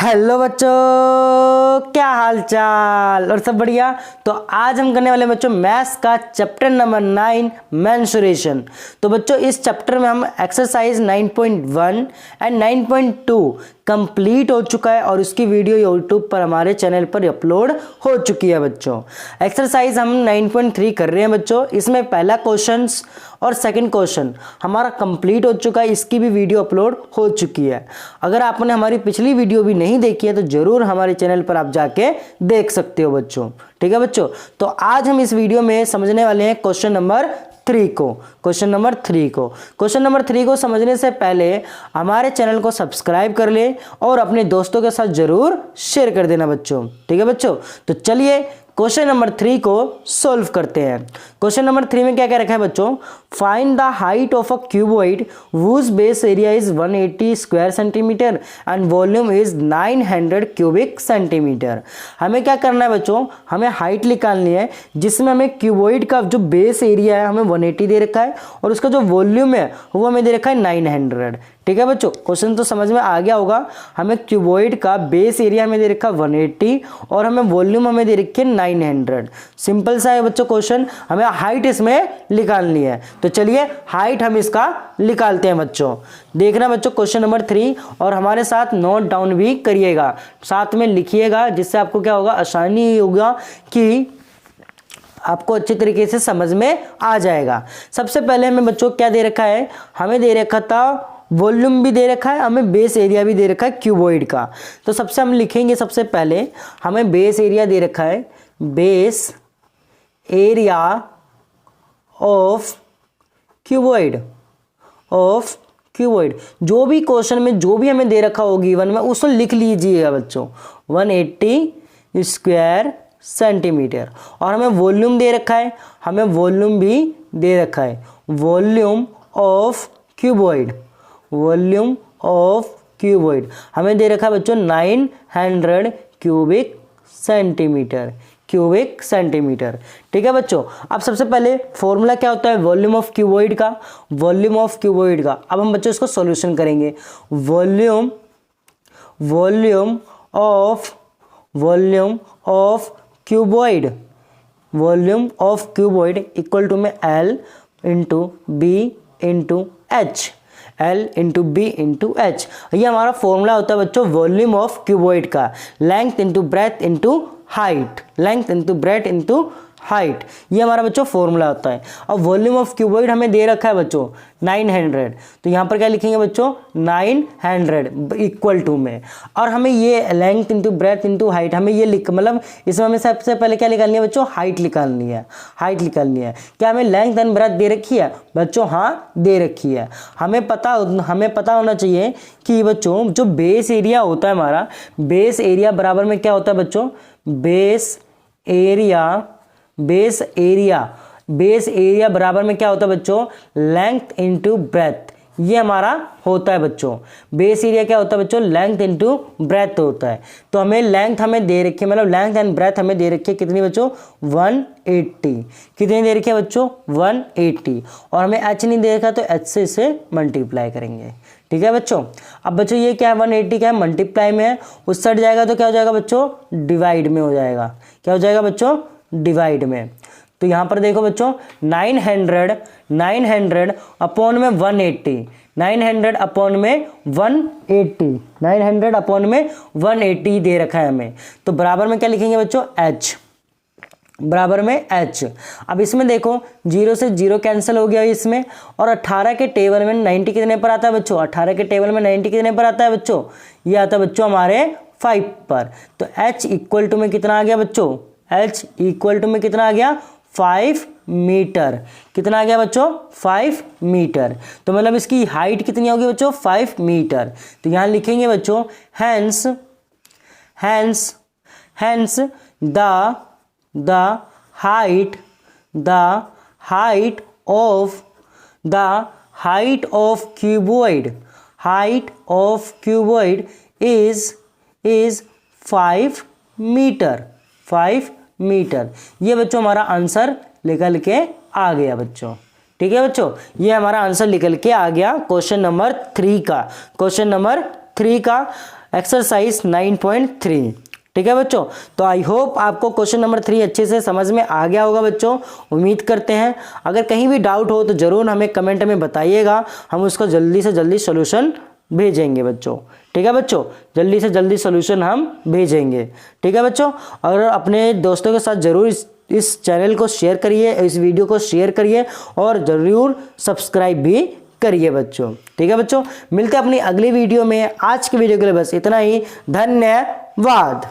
Hello बच्चों, क्या हाल चाल और सब बढ़िया। तो आज हम करने वाले बच्चों मैथ्स का चैप्टर नंबर 9 मेंसुरेशन। तो बच्चों इस चैप्टर में हम एक्सरसाइज 9.1 एंड 9.2 कंप्लीट हो चुका है और उसकी वीडियो यूट्यूब पर हमारे चैनल पर अपलोड हो चुकी है। बच्चों एक्सरसाइज हम 9.3 कर रहे हैं बच्चों। इसमें पहला क्वेश्चन और सेकंड क्वेश्चन हमारा कंप्लीट हो चुका है, इसकी भी वीडियो अपलोड हो चुकी है। अगर आपने हमारी पिछली वीडियो भी नहीं देखी है तो जरूर हमारे चैनल पर आप जाके देख सकते हो बच्चों। ठीक है बच्चों, तो आज हम इस वीडियो में समझने वाले हैं क्वेश्चन नंबर 3 को। क्वेश्चन नंबर 3 को समझने से पहले हमारे चैनल को सब्सक्राइब कर ले और अपने दोस्तों के साथ जरूर शेयर कर देना बच्चों। ठीक है बच्चों, तो चलिए क्वेश्चन नंबर 3 को सॉल्व करते हैं। क्वेश्चन नंबर 3 में क्या क्या रखा है बच्चों? Find the height of a cuboid whose base area is 180 square centimetre and volume is 900 cubic centimetre. हमें क्या करना है बच्चों? हमें हाइट निकालनी है जिसमें हमें क्यूबॉइड का जो बेस एरिया है हमें 180 दे रखा है और उसका जो वॉल्यूम है वो हमें दे रखा है 900। ठीक है बच्चों, क्वेश्चन तो समझ में आ गया होगा। हमें क्यूबॉइड का बेस एरिया हमें दे रखा है 180 और हमें वॉल्यूम हमें दे रखी है 900। सिंपल सा है बच्चों क्वेश्चन, हमें हाइट इसमें निकालनी है। तो चलिए हाइट हम इसका निकालते हैं बच्चों। देखना बच्चों क्वेश्चन नंबर 3 और हमारे साथ नोट डाउन भी करिएगा, साथ में लिखिएगा, जिससे आपको क्या होगा, आसानी होगा कि आपको अच्छी तरीके से समझ में आ जाएगा। सबसे पहले हमें बच्चों क्या दे रखा है? हमें दे रखा था वॉल्यूम भी दे रखा है, हमें बेस एरिया भी दे रखा है क्यूबॉइड का। तो सबसे हम लिखेंगे, सबसे पहले हमें बेस एरिया दे रखा है, बेस एरिया ऑफ क्यूबॉइड जो भी क्वेश्चन में जो भी हमें दे रखा होगी गिवन में उसको लिख लीजिएगा बच्चों, 180 स्क्वायर सेंटीमीटर। और हमें वॉल्यूम दे रखा है, हमें वॉल्यूम भी दे रखा है, वॉल्यूम ऑफ क्यूबॉइड हमें दे रखा है बच्चों 900 क्यूबिक सेंटीमीटर। ठीक है बच्चों, अब सबसे पहले फॉर्मूला क्या होता है वॉल्यूम ऑफ क्यूबॉइड का? अब हम बच्चों इसको सॉल्यूशन करेंगे। Volume of cuboid equal to में L into B into H. ये हमारा फॉर्मूला होता है बच्चों वॉल्यूम ऑफ क्यूबॉइड का। Length into breadth into height, ये हमारा बच्चों फॉर्मूला होता है। अब वॉल्यूम ऑफ क्यूबॉइड हमें दे रखा है बच्चों 900, तो यहाँ पर क्या लिखेंगे बच्चों 900 इक्वल टू में, और हमें ये length into breadth into height हमें ये मतलब इसमें हमें सबसे पहले क्या निकालनी है बच्चों? हाइट निकालनी है। क्या हमें लेंथ एंड ब्रेथ दे रखी है बच्चों? हाँ दे रखी है। हमें पता होना चाहिए कि बच्चों जो बेस एरिया होता है हमारा, बेस एरिया बराबर में क्या होता है बच्चों? बेस एरिया बराबर में क्या होता है बच्चों? लेंथ इंटू ब्रेथ, ये हमारा होता है बच्चों। बेस एरिया क्या होता है बच्चों? लेंथ इंटू ब्रेथ होता है। तो हमें लेंथ हमें दे रखी है, मतलब लेंथ एंड ब्रेथ हमें दे रखी है कितनी बच्चों? 180। कितनी दे रखी है बच्चों? 180। और हमें एच नहीं दे रखा तो एच से इसे मल्टीप्लाई करेंगे। ठीक है बच्चों, अब बच्चों ये क्या है 180 क्या है? मल्टीप्लाई में है, उस साइड जाएगा तो क्या हो जाएगा बच्चों? डिवाइड में हो जाएगा। क्या हो जाएगा बच्चों? डिवाइड में। तो यहां पर देखो बच्चों 900 अपॉन में 180, 900 अपॉन में 180 दे रखा है हमें। तो बराबर में क्या लिखेंगे बच्चों? H। अब इसमें देखो 0 से 0 कैंसिल हो गया इसमें, और 18 के टेबल में 90 कितने पर आता है बच्चों? 18 के टेबल में 90 कितने पर आता है बच्चों? ये आता है बच्चों हमारे 5 पर। तो H इक्वल टू में कितना आ गया बच्चों? H इक्वल टू में कितना आ गया? 5 मीटर। कितना आ गया बच्चों? 5 मीटर। तो मतलब इसकी हाइट कितनी होगी बच्चों? 5 मीटर। तो यहां लिखेंगे बच्चों hence the height of cuboid is 5 metre. ये बच्चों हमारा आंसर निकल के आ गया बच्चों। ठीक है बच्चों, ये हमारा आंसर निकल के आ गया क्वेश्चन नंबर 3 का। एक्सरसाइज 9.3। ठीक है बच्चों, तो आई होप आपको क्वेश्चन नंबर 3 अच्छे से समझ में आ गया होगा बच्चों, उम्मीद करते हैं। अगर कहीं भी डाउट हो तो ज़रूर हमें कमेंट में बताइएगा, हम उसका जल्दी से जल्दी सोल्यूशन भेजेंगे बच्चों। ठीक है बच्चों, जल्दी से जल्दी सोल्यूशन हम भेजेंगे। ठीक है बच्चों, और अपने दोस्तों के साथ ज़रूर इस चैनल को शेयर करिए, इस वीडियो को शेयर करिए और ज़रूर सब्सक्राइब भी करिए बच्चों। ठीक है बच्चों, मिलते हैं अपनी अगली वीडियो में। आज की वीडियो के लिए बस इतना ही, धन्यवाद।